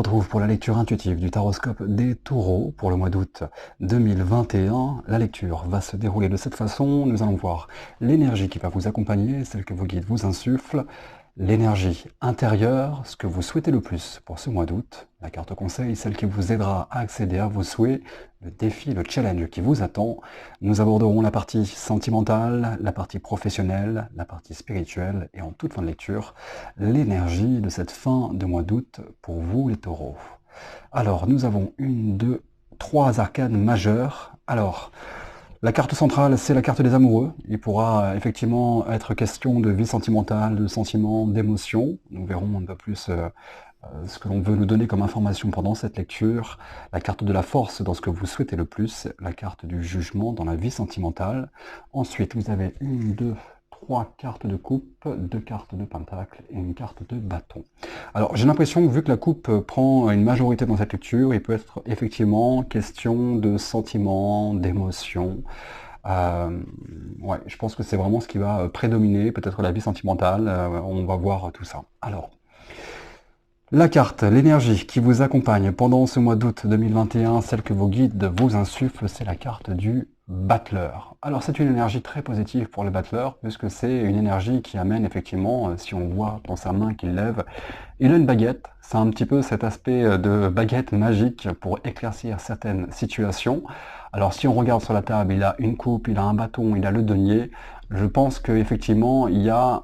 retrouve pour la lecture intuitive du taroscope des taureaux pour le mois d'août 2021. La lecture va se dérouler de cette façon. Nous allons voir l'énergie qui va vous accompagner, celle que vos guides vous insufflent, l'énergie intérieure, ce que vous souhaitez le plus pour ce mois d'août, la carte conseil, celle qui vous aidera à accéder à vos souhaits, le défi, le challenge qui vous attend. Nous aborderons la partie sentimentale, la partie professionnelle, la partie spirituelle et en toute fin de lecture, l'énergie de cette fin de mois d'août pour vous les taureaux. Alors, nous avons une, deux, trois arcanes majeures. Alors, la carte centrale, c'est la carte des amoureux. Il pourra effectivement être question de vie sentimentale, de sentiments, d'émotions. Nous verrons un peu plus ce que l'on veut nous donner comme information pendant cette lecture. La carte de la force dans ce que vous souhaitez le plus. La carte du jugement dans la vie sentimentale. Ensuite, vous avez une, deux, trois cartes de coupe, deux cartes de pentacle et une carte de bâton. Alors j'ai l'impression que vu que la coupe prend une majorité dans cette lecture, il peut être effectivement question de sentiments, d'émotions. Ouais, je pense que c'est vraiment ce qui va prédominer, peut-être la vie sentimentale, on va voir tout ça. Alors, la carte, l'énergie qui vous accompagne pendant ce mois d'août 2021, celle que vos guides vous insufflent, c'est la carte du battleur. Alors c'est une énergie très positive pour le battleur, puisque c'est une énergie qui amène effectivement, si on voit dans sa main qu'il lève, il a une baguette, c'est un petit peu cet aspect de baguette magique pour éclaircir certaines situations. Alors si on regarde sur la table, il a une coupe, il a un bâton, il a le denier. Je pense qu'effectivement, il y a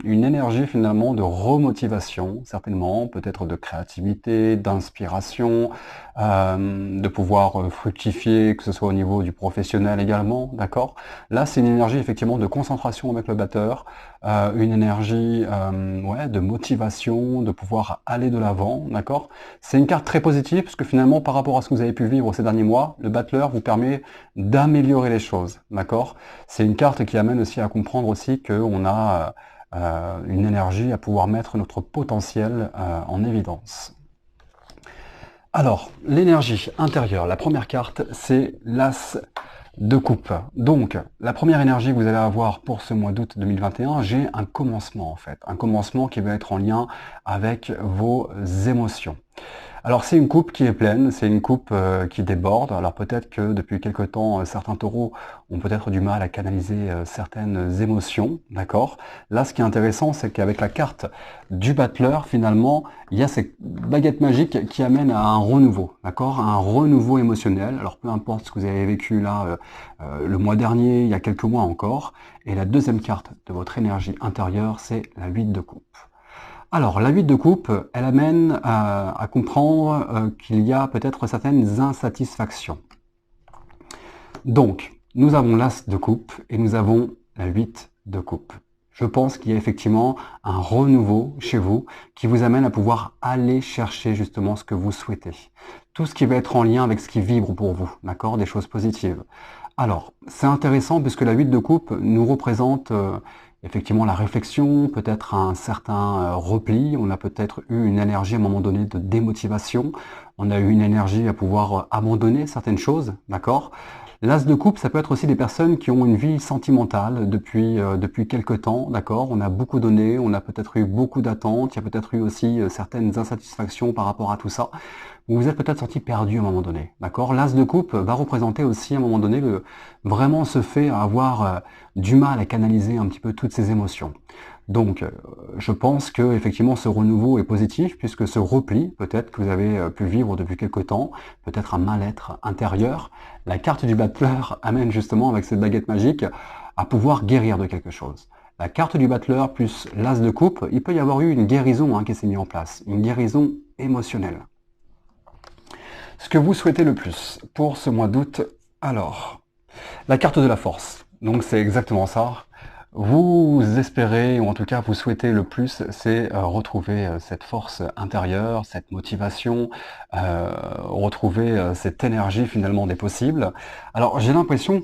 une énergie finalement de remotivation, certainement, peut-être de créativité, d'inspiration, de pouvoir fructifier, que ce soit au niveau du professionnel également, d'accord? Là, c'est une énergie effectivement de concentration avec le batteur, une énergie ouais, de motivation, de pouvoir aller de l'avant, d'accord? C'est une carte très positive, parce que finalement, par rapport à ce que vous avez pu vivre ces derniers mois, le battleur vous permet d'améliorer les choses, d'accord? C'est une carte qui amène aussi à comprendre aussi qu'on a une énergie à pouvoir mettre notre potentiel en évidence. Alors, l'énergie intérieure, la première carte, c'est l'As de coupe. Donc, la première énergie que vous allez avoir pour ce mois d'août 2021, j'ai un commencement en fait. Un commencement qui va être en lien avec vos émotions. Alors c'est une coupe qui est pleine, c'est une coupe qui déborde. Alors peut-être que depuis quelque temps, certains taureaux ont peut-être du mal à canaliser certaines émotions, d'accord? Là, ce qui est intéressant, c'est qu'avec la carte du battleur, finalement, il y a cette baguette magique qui amène à un renouveau, d'accord? Un renouveau émotionnel. Alors peu importe ce que vous avez vécu là le mois dernier, il y a quelques mois encore. Et la deuxième carte de votre énergie intérieure, c'est la 8 de coupe. Alors, la 8 de coupe, elle amène à comprendre qu'il y a peut-être certaines insatisfactions. Donc, nous avons l'As de coupe et nous avons la 8 de coupe. Je pense qu'il y a effectivement un renouveau chez vous qui vous amène à pouvoir aller chercher justement ce que vous souhaitez. Tout ce qui va être en lien avec ce qui vibre pour vous, d'accord? Des choses positives. Alors, c'est intéressant puisque la 8 de coupe nous représente effectivement la réflexion, peut-être un certain repli, on a peut-être eu une énergie à un moment donné de démotivation, on a eu une énergie à pouvoir abandonner certaines choses, d'accord? L'As de coupe, ça peut être aussi des personnes qui ont une vie sentimentale depuis quelque temps, d'accord? On a beaucoup donné, on a peut-être eu beaucoup d'attentes, il y a peut-être eu aussi certaines insatisfactions par rapport à tout ça. Vous vous êtes peut-être senti perdu à un moment donné, d'accord? L'As de coupe va représenter aussi à un moment donné vraiment ce fait à avoir du mal à canaliser un petit peu toutes ces émotions. Donc, je pense que effectivement ce renouveau est positif puisque ce repli, peut-être que vous avez pu vivre depuis quelque temps, peut-être un mal-être intérieur, la carte du battleur amène justement avec cette baguette magique à pouvoir guérir de quelque chose. La carte du battleur plus l'As de coupe, il peut y avoir eu une guérison qui s'est mise en place, une guérison émotionnelle. Ce que vous souhaitez le plus pour ce mois d'août, alors, la carte de la force. Donc c'est exactement ça. Vous espérez, ou en tout cas vous souhaitez le plus, c'est retrouver cette force intérieure, cette motivation, retrouver cette énergie finalement des possibles. Alors j'ai l'impression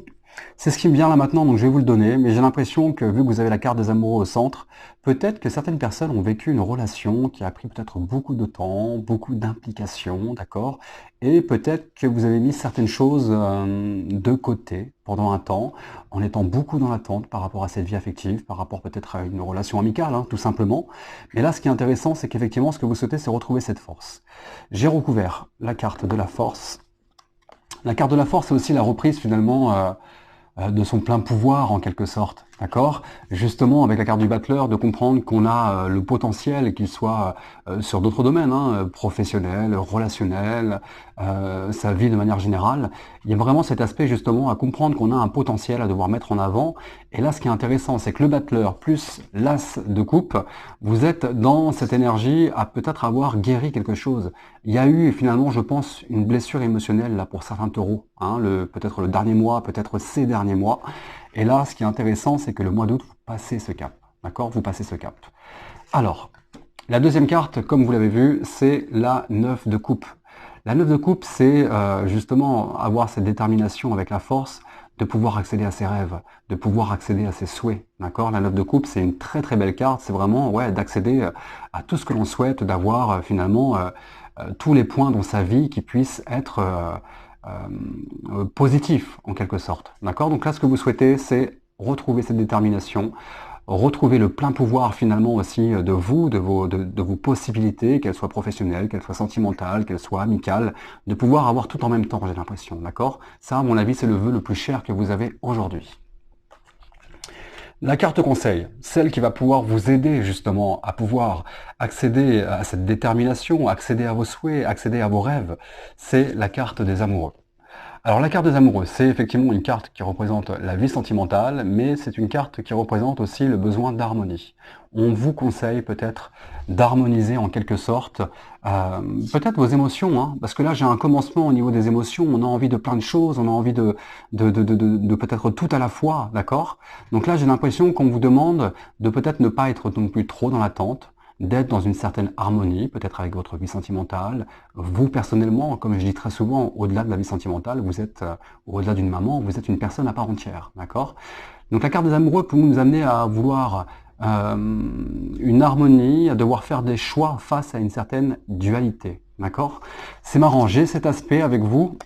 C'est ce qui me vient là maintenant, donc je vais vous le donner, mais j'ai l'impression que vu que vous avez la carte des amoureux au centre, peut-être que certaines personnes ont vécu une relation qui a pris peut-être beaucoup de temps, beaucoup d'implications, d'accord? Et peut-être que vous avez mis certaines choses de côté pendant un temps, en étant beaucoup dans l'attente par rapport à cette vie affective, par rapport peut-être à une relation amicale, hein, tout simplement. Mais là, ce qui est intéressant, c'est qu'effectivement, ce que vous souhaitez, c'est retrouver cette force. J'ai recouvert la carte de la force. La carte de la force, c'est aussi la reprise finalement de son plein pouvoir en quelque sorte, d'accord? Justement avec la carte du battleur, de comprendre qu'on a le potentiel, qu'il soit sur d'autres domaines, hein, professionnel, relationnel, sa vie de manière générale. Il y a vraiment cet aspect justement à comprendre qu'on a un potentiel à devoir mettre en avant. Et là, ce qui est intéressant, c'est que le battleur plus l'as de coupe, vous êtes dans cette énergie à peut-être avoir guéri quelque chose. Il y a eu finalement, je pense, une blessure émotionnelle là pour certains taureaux, hein, peut-être le dernier mois, peut-être ces derniers mois. Et là, ce qui est intéressant, c'est que le mois d'août, vous passez ce cap. D'accord? Vous passez ce cap. Alors, la deuxième carte, comme vous l'avez vu, c'est la 9 de coupe. La 9 de coupe, c'est justement avoir cette détermination avec la force de pouvoir accéder à ses rêves, de pouvoir accéder à ses souhaits. D'accord? La 9 de coupe, c'est une très très belle carte. C'est vraiment d'accéder à tout ce que l'on souhaite, d'avoir finalement tous les points dans sa vie qui puissent être positifs en quelque sorte. D'accord? Donc là, ce que vous souhaitez, c'est retrouver cette détermination, retrouver le plein pouvoir finalement aussi de vous, de vos possibilités, qu'elles soient professionnelles, qu'elles soient sentimentales, qu'elles soient amicales, de pouvoir avoir tout en même temps, j'ai l'impression, d'accord? Ça, à mon avis, c'est le vœu le plus cher que vous avez aujourd'hui. La carte conseil, celle qui va pouvoir vous aider justement à pouvoir accéder à cette détermination, accéder à vos souhaits, accéder à vos rêves, c'est la carte des amoureux. Alors la carte des amoureux, c'est effectivement une carte qui représente la vie sentimentale, mais c'est une carte qui représente aussi le besoin d'harmonie. On vous conseille peut-être d'harmoniser en quelque sorte peut-être vos émotions, hein, parce que là j'ai un commencement au niveau des émotions, on a envie de plein de choses, on a envie de peut-être tout à la fois, d'accord? Donc là j'ai l'impression qu'on vous demande de peut-être ne pas être non plus trop dans l'attente, d'être dans une certaine harmonie, peut-être avec votre vie sentimentale. Vous, personnellement, comme je dis très souvent, au-delà de la vie sentimentale, vous êtes, au-delà d'une maman, vous êtes une personne à part entière, d'accord? Donc la carte des amoureux peut nous amener à vouloir une harmonie, à devoir faire des choix face à une certaine dualité, d'accord? C'est marrant, j'ai cet aspect avec vous.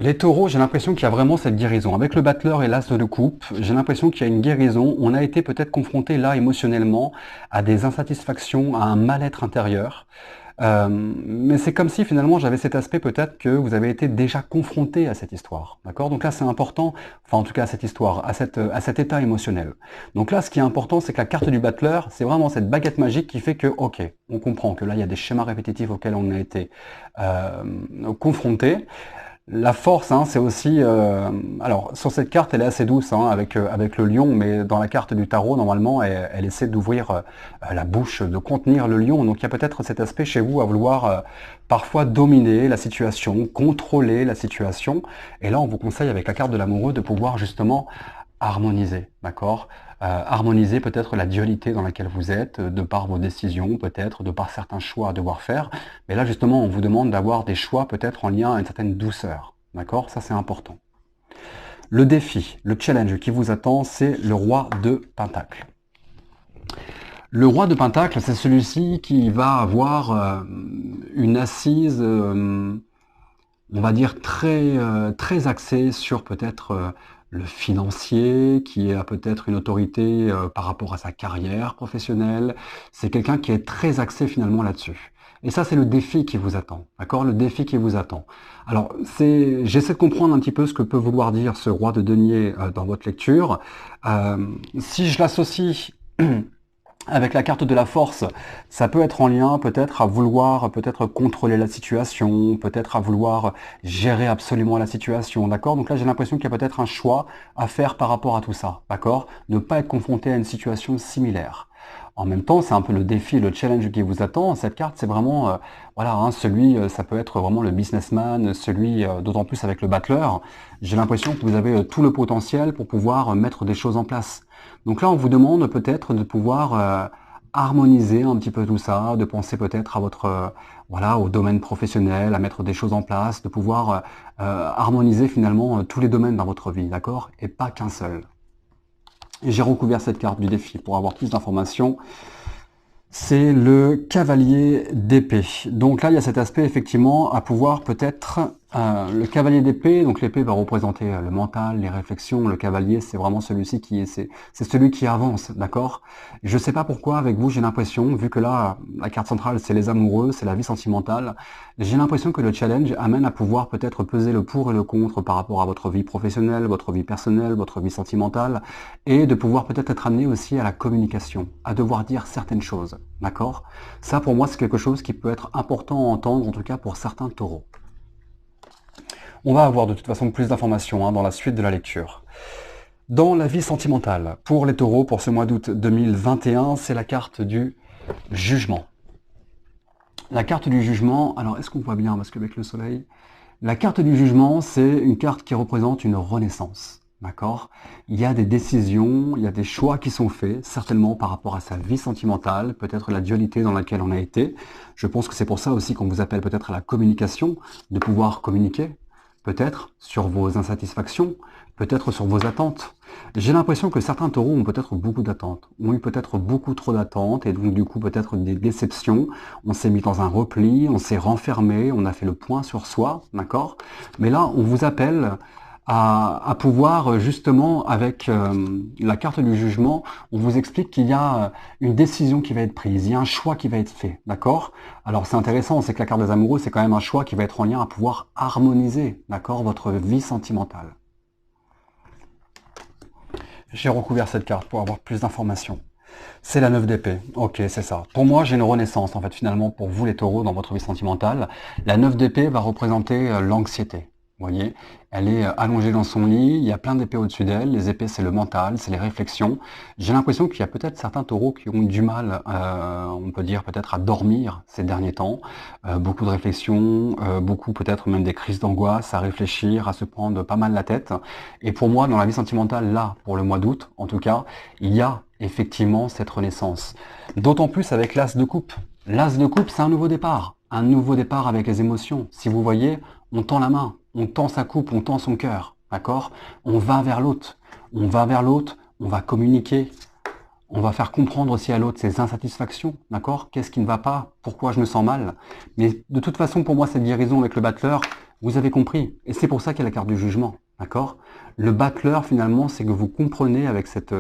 Les taureaux, j'ai l'impression qu'il y a vraiment cette guérison. Avec le battleur et l'as de coupe, j'ai l'impression qu'il y a une guérison. On a été peut-être confronté là émotionnellement à des insatisfactions, à un mal-être intérieur. Mais c'est comme si finalement j'avais cet aspect peut-être que vous avez été déjà confronté à cette histoire. D'accord? Donc là c'est important, enfin en tout cas à cette histoire, à cet état émotionnel. Donc là ce qui est important c'est que la carte du battleur, c'est vraiment cette baguette magique qui fait que ok, on comprend que là il y a des schémas répétitifs auxquels on a été confronté. La force, hein, c'est aussi... alors, sur cette carte, elle est assez douce, hein, avec le lion, mais dans la carte du tarot, normalement, elle essaie d'ouvrir la bouche, de contenir le lion. Donc, il y a peut-être cet aspect chez vous à vouloir parfois dominer la situation, contrôler la situation. Et là, on vous conseille, avec la carte de l'amoureux, de pouvoir justement harmoniser, d'accord? Harmoniser peut-être la dualité dans laquelle vous êtes, de par vos décisions, peut-être, de par certains choix à devoir faire. Mais là, justement, on vous demande d'avoir des choix peut-être en lien à une certaine douceur, d'accord? Ça, c'est important. Le défi, le challenge qui vous attend, c'est le roi de Pentacle. Le roi de Pentacle, c'est celui-ci qui va avoir une assise, on va dire, très axée sur peut-être le financier, qui a peut-être une autorité par rapport à sa carrière professionnelle. C'est quelqu'un qui est très axé finalement là-dessus. Et ça, c'est le défi qui vous attend, d'accord? Le défi qui vous attend. Alors, j'essaie de comprendre un petit peu ce que peut vouloir dire ce roi de denier dans votre lecture. Si je l'associe avec la carte de la force, ça peut être en lien peut-être à vouloir peut-être contrôler la situation, peut-être à vouloir gérer absolument la situation, d'accord? Donc là, j'ai l'impression qu'il y a peut-être un choix à faire par rapport à tout ça, d'accord? Ne pas être confronté à une situation similaire. En même temps, c'est un peu le défi, le challenge qui vous attend. Cette carte, c'est vraiment, voilà, hein, ça peut être vraiment le businessman, celui, d'autant plus avec le battleur. J'ai l'impression que vous avez tout le potentiel pour pouvoir mettre des choses en place. Donc là, on vous demande peut-être de pouvoir harmoniser un petit peu tout ça, de penser peut-être à votre voilà, au domaine professionnel, à mettre des choses en place, de pouvoir harmoniser finalement tous les domaines dans votre vie, d'accord? Et pas qu'un seul. Et j'ai recouvert cette carte du défi pour avoir plus d'informations. C'est le cavalier d'épée. Donc là, il y a cet aspect effectivement à pouvoir peut-être... le cavalier d'épée, donc l'épée va représenter le mental, les réflexions. Le cavalier, c'est vraiment celui-ci qui c'est celui qui avance, d'accord? Je sais pas pourquoi avec vous, j'ai l'impression, vu que là, la carte centrale, c'est les amoureux, c'est la vie sentimentale, j'ai l'impression que le challenge amène à pouvoir peut-être peser le pour et le contre par rapport à votre vie professionnelle, votre vie personnelle, votre vie sentimentale, et de pouvoir peut-être être amené aussi à la communication, à devoir dire certaines choses. D'accord? Ça, pour moi, c'est quelque chose qui peut être important à entendre, en tout cas pour certains taureaux. On va avoir de toute façon plus d'informations dans la suite de la lecture. Dans la vie sentimentale, pour les taureaux, pour ce mois d'août 2021, c'est la carte du jugement. La carte du jugement, alors est-ce qu'on voit bien, parce qu'avec le soleil, la carte du jugement, c'est une carte qui représente une renaissance. D'accord? Il y a des décisions, il y a des choix qui sont faits, certainement par rapport à sa vie sentimentale, peut-être la dualité dans laquelle on a été. Je pense que c'est pour ça aussi qu'on vous appelle peut-être à la communication, de pouvoir communiquer, peut-être sur vos insatisfactions, peut-être sur vos attentes. J'ai l'impression que certains taureaux ont peut-être beaucoup d'attentes, ont eu peut-être beaucoup trop d'attentes, et donc du coup peut-être des déceptions. On s'est mis dans un repli, on s'est renfermé, on a fait le point sur soi, d'accord? Mais là, on vous appelle à pouvoir justement, avec la carte du jugement, on vous explique qu'il y a une décision qui va être prise, il y a un choix qui va être fait, d'accord? Alors c'est intéressant, c'est que la carte des amoureux, c'est quand même un choix qui va être en lien à pouvoir harmoniser, d'accord, votre vie sentimentale. J'ai recouvert cette carte pour avoir plus d'informations. C'est la 9 d'épée. Ok, c'est ça. Pour moi, j'ai une renaissance, en fait, finalement, pour vous les taureaux, dans votre vie sentimentale. La 9 d'épée va représenter l'anxiété. Vous voyez, elle est allongée dans son lit, il y a plein d'épées au-dessus d'elle. Les épées, c'est le mental, c'est les réflexions. J'ai l'impression qu'il y a peut-être certains taureaux qui ont eu du mal, on peut dire peut-être à dormir ces derniers temps. Beaucoup de réflexions, beaucoup peut-être même des crises d'angoisse, à réfléchir, à se prendre pas mal la tête. Et pour moi, dans la vie sentimentale, là, pour le mois d'août, en tout cas, il y a effectivement cette renaissance. D'autant plus avec l'as de coupe. L'as de coupe, c'est un nouveau départ. Un nouveau départ avec les émotions. Si vous voyez, on tend la main, on tend sa coupe, on tend son cœur. D'accord? On va vers l'autre. On va vers l'autre, on va communiquer. On va faire comprendre aussi à l'autre ses insatisfactions. D'accord? Qu'est-ce qui ne va pas? Pourquoi je me sens mal? Mais de toute façon, pour moi, cette guérison avec le battleur, vous avez compris. Et c'est pour ça qu'il y a la carte du jugement. D'accord? Le battleur, finalement, c'est que vous comprenez avec cette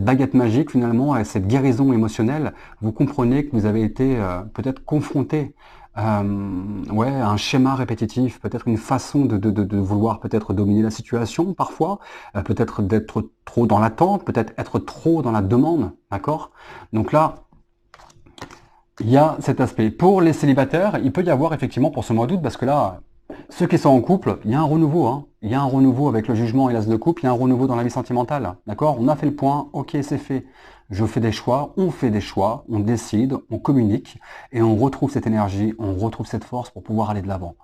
baguette magique, finalement, avec cette guérison émotionnelle, vous comprenez que vous avez été peut-être confronté ouais, à un schéma répétitif, peut-être une façon de vouloir peut-être dominer la situation parfois, peut-être d'être trop dans l'attente, peut-être être trop dans la demande. D'accord? Donc là, il y a cet aspect. Pour les célibataires, il peut y avoir effectivement pour ce mois d'août, parce que là, ceux qui sont en couple, il y a un renouveau. Hein. Il y a un renouveau avec le jugement et l'as de couple, il y a un renouveau dans la vie sentimentale. D'accord? On a fait le point, ok, c'est fait. Je fais des choix, on fait des choix, on décide, on communique, et on retrouve cette énergie, on retrouve cette force pour pouvoir aller de l'avant.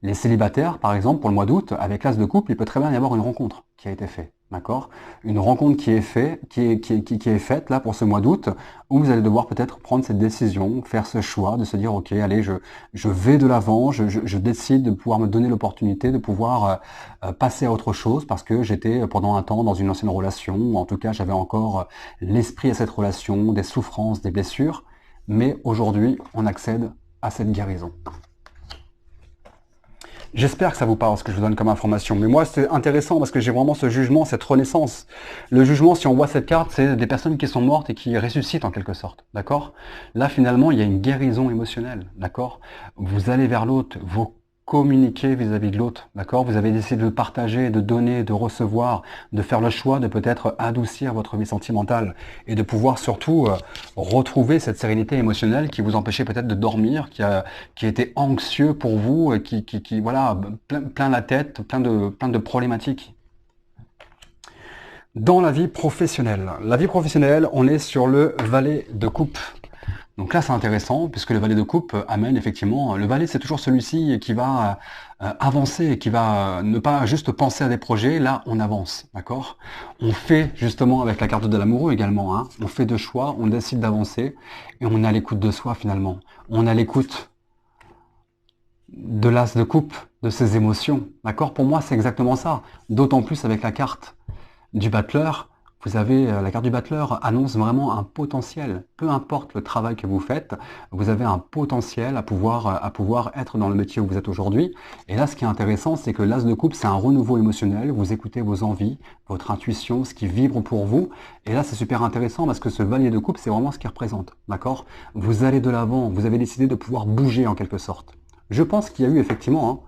Les célibataires, par exemple, pour le mois d'août, avec l'as de couple, il peut très bien y avoir une rencontre qui a été faite. D'accord? Une rencontre qui est faite là pour ce mois d'août, où vous allez devoir peut-être prendre cette décision, faire ce choix, de se dire ok, allez, je vais de l'avant, je décide de pouvoir me donner l'opportunité de pouvoir passer à autre chose parce que j'étais pendant un temps dans une ancienne relation, ou en tout cas j'avais encore l'esprit à cette relation, des souffrances, des blessures, mais aujourd'hui on accède à cette guérison. J'espère que ça vous parle ce que je vous donne comme information. Mais moi, c'est intéressant parce que j'ai vraiment ce jugement, cette renaissance. Le jugement, si on voit cette carte, c'est des personnes qui sont mortes et qui ressuscitent en quelque sorte. D'accord? Là, finalement, il y a une guérison émotionnelle. D'accord? Vous allez vers l'autre, vous communiquez vis-à-vis de l'autre. D'accord? Vous avez décidé de partager, de donner, de recevoir, de faire le choix de peut-être adoucir votre vie sentimentale et de pouvoir surtout retrouver cette sérénité émotionnelle qui vous empêchait peut-être de dormir, qui était anxieux pour vous, qui voilà, plein la tête, plein de problématiques. Dans la vie professionnelle, on est sur le valet de coupe. Donc là, c'est intéressant, puisque le valet de coupe amène effectivement... Le valet, c'est toujours celui-ci qui va avancer, qui va ne pas juste penser à des projets. Là, on avance, d'accord? On fait, justement, avec la carte de l'amoureux également, hein, on fait deux choix, on décide d'avancer, et on est à l'écoute de soi, finalement. On est à l'écoute de l'as de coupe, de ses émotions, d'accord? Pour moi, c'est exactement ça. D'autant plus avec la carte du battleur. Vous avez la carte du battleur annonce vraiment un potentiel. Peu importe le travail que vous faites, vous avez un potentiel à pouvoir être dans le métier où vous êtes aujourd'hui. Et là, ce qui est intéressant, c'est que l'as de coupe, c'est un renouveau émotionnel. Vous écoutez vos envies, votre intuition, ce qui vibre pour vous. Et là, c'est super intéressant parce que ce valier de coupe, c'est vraiment ce qu'il représente. D'accord? Vous allez de l'avant. Vous avez décidé de pouvoir bouger en quelque sorte. Je pense qu'il y a eu effectivement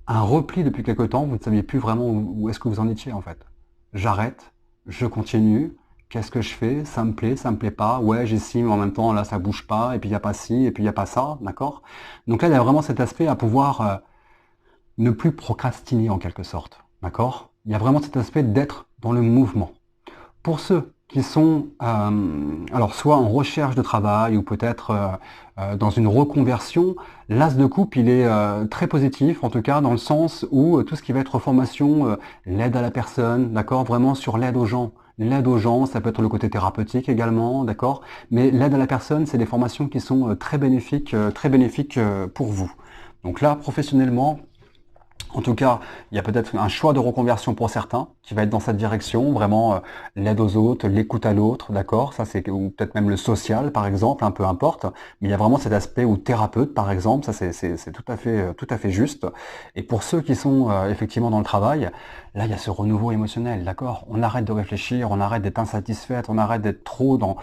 un repli depuis quelque temps. Vous ne saviez plus vraiment où est-ce que vous en étiez en fait. J'arrête, je continue, qu'est-ce que je fais? Ça me plaît pas, ouais j'estime, mais en même temps là ça bouge pas, et puis il n'y a pas ci, et puis il n'y a pas ça, d'accord? Donc là il y a vraiment cet aspect à pouvoir ne plus procrastiner en quelque sorte, d'accord? Il y a vraiment cet aspect d'être dans le mouvement. Pour ceux qui sont alors soit en recherche de travail ou peut-être dans une reconversion, l'as de coupe il est très positif en tout cas dans le sens où tout ce qui va être formation, l'aide à la personne, d'accord, vraiment sur l'aide aux gens. L'aide aux gens, ça peut être le côté thérapeutique également, d'accord, mais l'aide à la personne, c'est des formations qui sont très bénéfiques pour vous. Donc là, professionnellement, en tout cas, il y a peut-être un choix de reconversion pour certains qui va être dans cette direction, vraiment l'aide aux autres, l'écoute à l'autre, d'accord? Ça c'est ou peut-être même le social par exemple, peu importe. Mais il y a vraiment cet aspect ou thérapeute par exemple, ça c'est tout à fait juste. Et pour ceux qui sont effectivement dans le travail, là il y a ce renouveau émotionnel, d'accord? On arrête de réfléchir, on arrête d'être insatisfaite, on arrête d'être trop dans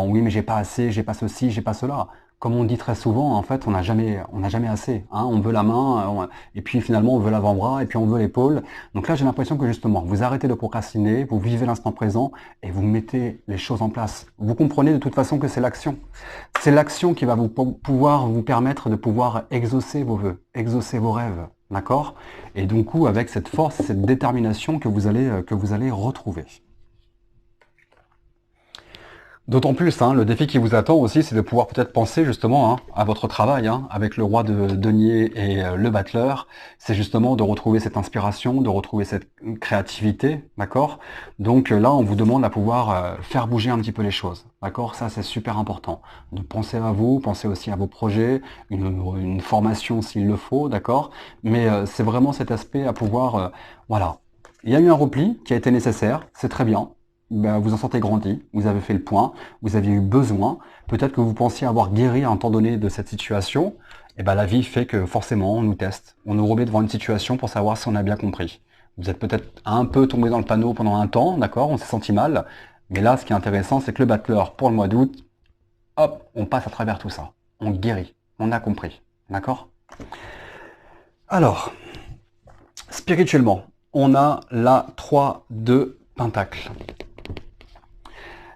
oui mais j'ai pas assez, j'ai pas ceci, j'ai pas cela. Comme on dit très souvent, en fait, on n'a jamais assez. Hein. On veut la main, et puis finalement on veut l'avant-bras, et puis on veut l'épaule. Donc là, j'ai l'impression que justement, vous arrêtez de procrastiner, vous vivez l'instant présent, et vous mettez les choses en place. Vous comprenez de toute façon que c'est l'action. C'est l'action qui va pouvoir vous permettre de pouvoir exaucer vos vœux, exaucer vos rêves. D'accord? Et du coup, avec cette force et cette détermination que vous allez retrouver. D'autant plus, le défi qui vous attend aussi, c'est de pouvoir peut-être penser justement à votre travail, avec le roi de denier et le battleur. C'est justement de retrouver cette inspiration, de retrouver cette créativité, d'accord? Donc là, on vous demande à pouvoir faire bouger un petit peu les choses, d'accord? Ça, c'est super important. De penser à vous, penser aussi à vos projets, une formation s'il le faut, d'accord? Mais c'est vraiment cet aspect à pouvoir, voilà. Il y a eu un repli qui a été nécessaire, c'est très bien. Ben, vous en sortez grandi, vous avez fait le point, vous aviez eu besoin, peut-être que vous pensiez avoir guéri à un temps donné de cette situation, et ben la vie fait que forcément on nous teste, on nous remet devant une situation pour savoir si on a bien compris. Vous êtes peut-être un peu tombé dans le panneau pendant un temps, d'accord, on s'est senti mal, mais là ce qui est intéressant c'est que le battleur pour le mois d'août, hop, on passe à travers tout ça, on guérit, on a compris, d'accord? Alors, spirituellement, on a la 3 de Pentacle.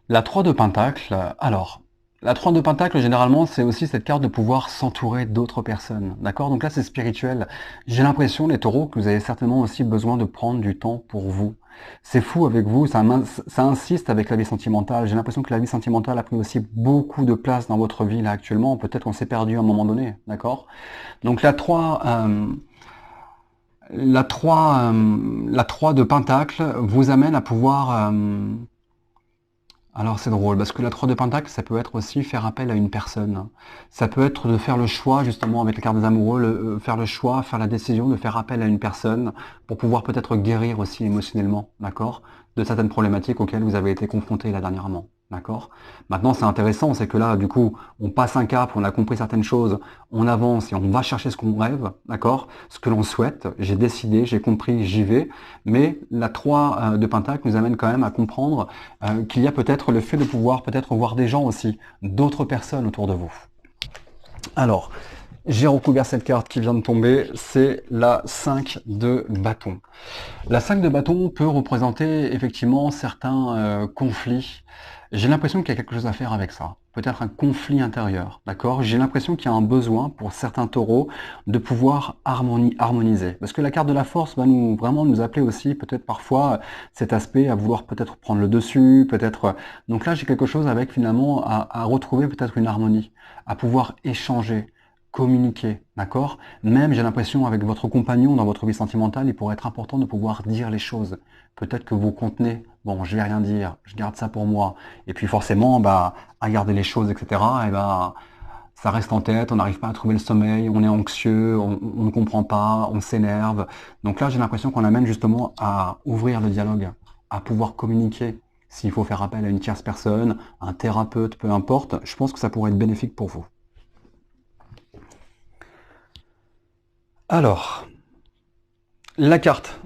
La 3 de Pentacle, alors, la 3 de Pentacle, généralement, c'est aussi cette carte de pouvoir s'entourer d'autres personnes. D'accord? Donc là, c'est spirituel. J'ai l'impression, les taureaux, que vous avez certainement aussi besoin de prendre du temps pour vous. C'est fou avec vous, ça insiste avec la vie sentimentale. J'ai l'impression que la vie sentimentale a pris aussi beaucoup de place dans votre vie, là, actuellement. Peut-être qu'on s'est perdu à un moment donné. D'accord? Donc la 3... la 3 de Pentacle vous amène à pouvoir... alors c'est drôle, parce que la 3 de Pentacle, ça peut être aussi faire appel à une personne. Ça peut être de faire le choix, justement, avec la carte des amoureux, faire le choix, faire la décision de faire appel à une personne pour pouvoir peut-être guérir aussi émotionnellement, d'accord, de certaines problématiques auxquelles vous avez été confrontés là dernièrement. D'accord? Maintenant, c'est intéressant, c'est que là, du coup, on passe un cap, on a compris certaines choses, on avance et on va chercher ce qu'on rêve, d'accord? Ce que l'on souhaite. J'ai décidé, j'ai compris, j'y vais. Mais la 3 de Pentacle nous amène quand même à comprendre qu'il y a peut-être le fait de pouvoir peut-être voir des gens aussi, d'autres personnes autour de vous. Alors, j'ai recouvert cette carte qui vient de tomber, c'est la 5 de bâton. La 5 de bâton peut représenter effectivement certains conflits, J'ai l'impression qu'il y a quelque chose à faire avec ça. Peut-être un conflit intérieur, d'accord? J'ai l'impression qu'il y a un besoin pour certains taureaux de pouvoir harmoniser. Parce que la carte de la force va vraiment nous appeler aussi peut-être parfois cet aspect à vouloir peut-être prendre le dessus, peut-être... Donc là, j'ai quelque chose avec finalement à retrouver peut-être une harmonie, à pouvoir échanger, communiquer, d'accord? Même, j'ai l'impression, avec votre compagnon dans votre vie sentimentale, il pourrait être important de pouvoir dire les choses. Peut-être que vous contenez, bon, je vais rien dire, je garde ça pour moi. Et puis forcément, bah, à garder les choses, etc., et bah, ça reste en tête, on n'arrive pas à trouver le sommeil, on est anxieux, on ne comprend pas, on s'énerve. Donc là, j'ai l'impression qu'on amène justement à ouvrir le dialogue, à pouvoir communiquer. S'il faut faire appel à une tierce personne, un thérapeute, peu importe, je pense que ça pourrait être bénéfique pour vous. Alors, la carte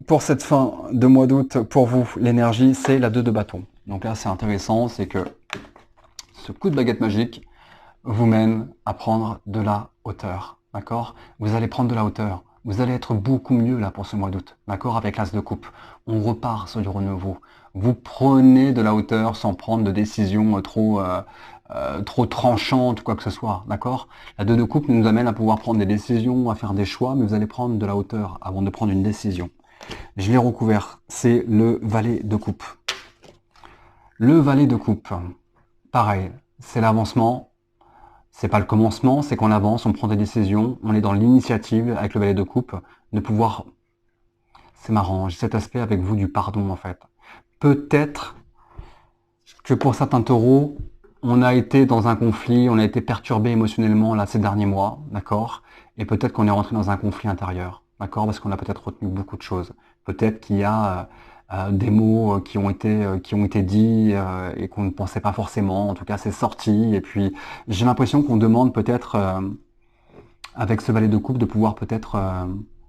pour cette fin de mois d'août, pour vous, l'énergie, c'est la 2 de bâton. Donc là, c'est intéressant, c'est que ce coup de baguette magique vous mène à prendre de la hauteur, d'accord? Vous allez prendre de la hauteur. Vous allez être beaucoup mieux là pour ce mois d'août, d'accord? Avec l'as de coupe. On repart sur du renouveau. Vous prenez de la hauteur sans prendre de décision trop tranchantes, quoi que ce soit, d'accord? La 2 de coupe nous amène à pouvoir prendre des décisions, à faire des choix, mais vous allez prendre de la hauteur avant de prendre une décision. Je l'ai recouvert, c'est le valet de coupe. Le valet de coupe, pareil, c'est l'avancement, c'est pas le commencement, c'est qu'on avance, on prend des décisions, on est dans l'initiative avec le valet de coupe, de pouvoir... C'est marrant, j'ai cet aspect avec vous du pardon en fait. Peut-être que pour certains taureaux, on a été dans un conflit, on a été perturbé émotionnellement là ces derniers mois, d'accord? Et peut-être qu'on est rentré dans un conflit intérieur, d'accord? Parce qu'on a peut-être retenu beaucoup de choses. Peut-être qu'il y a des mots qui ont été dits et qu'on ne pensait pas forcément. En tout cas, c'est sorti. Et puis, j'ai l'impression qu'on demande peut-être, avec ce valet de coupe, de pouvoir peut-être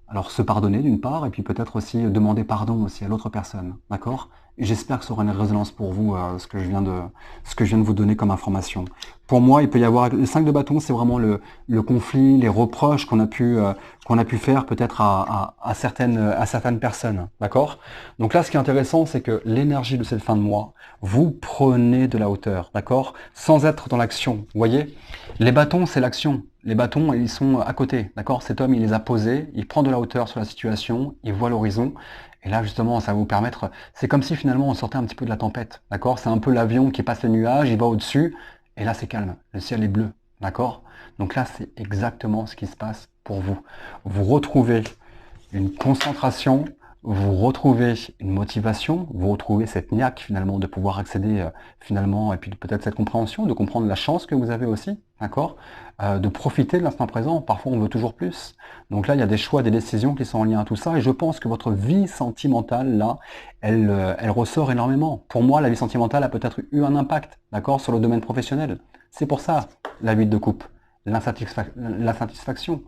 alors se pardonner d'une part, et puis peut-être aussi demander pardon aussi à l'autre personne, d'accord? J'espère que ça aura une résonance pour vous, ce que je viens de vous donner comme information. Pour moi, il peut y avoir le 5 de bâton, c'est vraiment le conflit, les reproches qu'on a pu faire peut-être à certaines personnes, d'accord? Donc là, ce qui est intéressant, c'est que l'énergie de cette fin de mois, vous prenez de la hauteur, d'accord? Sans être dans l'action. Vous voyez? Les bâtons, c'est l'action. Les bâtons, ils sont à côté, d'accord? Cet homme, il les a posés, il prend de la hauteur sur la situation, il voit l'horizon. Et là, justement, ça va vous permettre... C'est comme si finalement on sortait un petit peu de la tempête, d'accord? C'est un peu l'avion qui passe les nuages, il va au-dessus, et là, c'est calme. Le ciel est bleu, d'accord? Donc là, c'est exactement ce qui se passe pour vous. Vous retrouvez une concentration, vous retrouvez une motivation, vous retrouvez cette niaque finalement de pouvoir accéder finalement, et puis peut-être cette compréhension, de comprendre la chance que vous avez aussi, d'accord? De profiter de l'instant présent, parfois on veut toujours plus. Donc là, il y a des choix, des décisions qui sont en lien à tout ça, et je pense que votre vie sentimentale, là, elle ressort énormément. Pour moi, la vie sentimentale a peut-être eu un impact, d'accord, sur le domaine professionnel. C'est pour ça, la 8 de coupe, l'insatisfaction.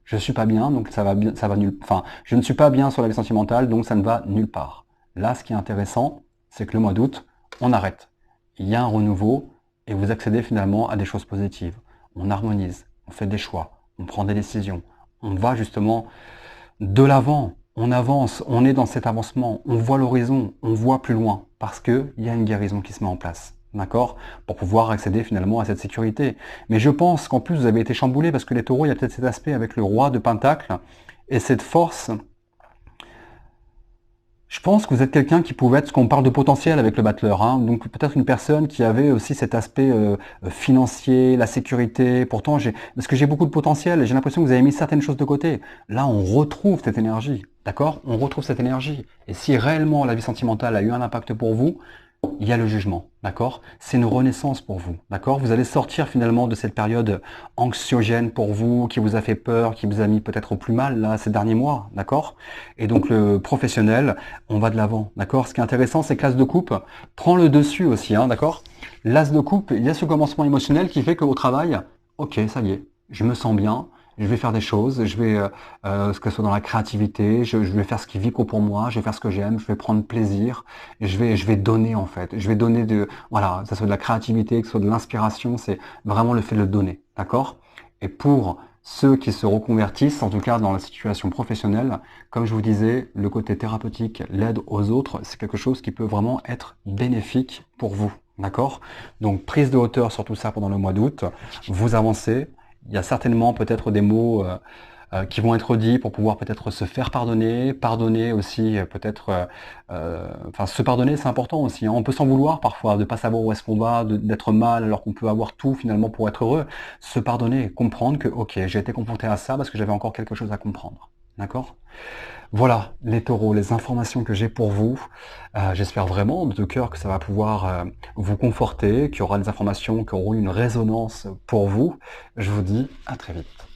Je suis pas bien, donc ça va nulle. Enfin, je ne suis pas bien sur la vie sentimentale, donc ça ne va nulle part. Là, ce qui est intéressant, c'est que le mois d'août, on arrête. Il y a un renouveau et vous accédez finalement à des choses positives. On harmonise, on fait des choix, on prend des décisions, on va justement de l'avant, on avance, on est dans cet avancement, on voit l'horizon, on voit plus loin, parce qu'il y a une guérison qui se met en place. D'accord? Pour pouvoir accéder finalement à cette sécurité. Mais je pense qu'en plus vous avez été chamboulé parce que les taureaux, il y a peut-être cet aspect avec le roi de Pentacle et cette force. Je pense que vous êtes quelqu'un qui pouvait être, ce qu'on parle de potentiel avec le battleur, hein, donc peut-être une personne qui avait aussi cet aspect financier, la sécurité. Pourtant, parce que j'ai beaucoup de potentiel, j'ai l'impression que vous avez mis certaines choses de côté. Là, on retrouve cette énergie, d'accord? On retrouve cette énergie. Et si réellement la vie sentimentale a eu un impact pour vous, il y a le jugement, d'accord? C'est une renaissance pour vous, d'accord? Vous allez sortir finalement de cette période anxiogène pour vous, qui vous a fait peur, qui vous a mis peut-être au plus mal là ces derniers mois, d'accord? Et donc le professionnel, on va de l'avant, d'accord? Ce qui est intéressant, c'est que l'as de coupe prend le dessus aussi, hein, d'accord? L'as de coupe, il y a ce commencement émotionnel qui fait qu'au travail, ok, ça y est, je me sens bien, je vais faire des choses, je vais, que ce soit dans la créativité, je vais faire ce qui vibre pour moi, je vais faire ce que j'aime, je vais prendre plaisir, et je vais donner en fait, je vais donner voilà, que ce soit de la créativité, que ce soit de l'inspiration, c'est vraiment le fait de le donner, d'accord? Et pour ceux qui se reconvertissent, en tout cas dans la situation professionnelle, comme je vous disais, le côté thérapeutique, l'aide aux autres, c'est quelque chose qui peut vraiment être bénéfique pour vous, D'accord? Donc prise de hauteur sur tout ça pendant le mois d'août, vous avancez, il y a certainement peut-être des mots qui vont être dits pour pouvoir peut-être se faire pardonner, pardonner aussi peut-être, enfin se pardonner c'est important aussi, hein. On peut s'en vouloir parfois de pas savoir où est-ce qu'on va, d'être mal alors qu'on peut avoir tout finalement pour être heureux. Se pardonner, comprendre que ok, j'ai été confronté à ça parce que j'avais encore quelque chose à comprendre. D'accord? Voilà, les taureaux, les informations que j'ai pour vous. J'espère vraiment de tout cœur que ça va pouvoir vous conforter, qu'il y aura des informations qui auront une résonance pour vous. Je vous dis à très vite.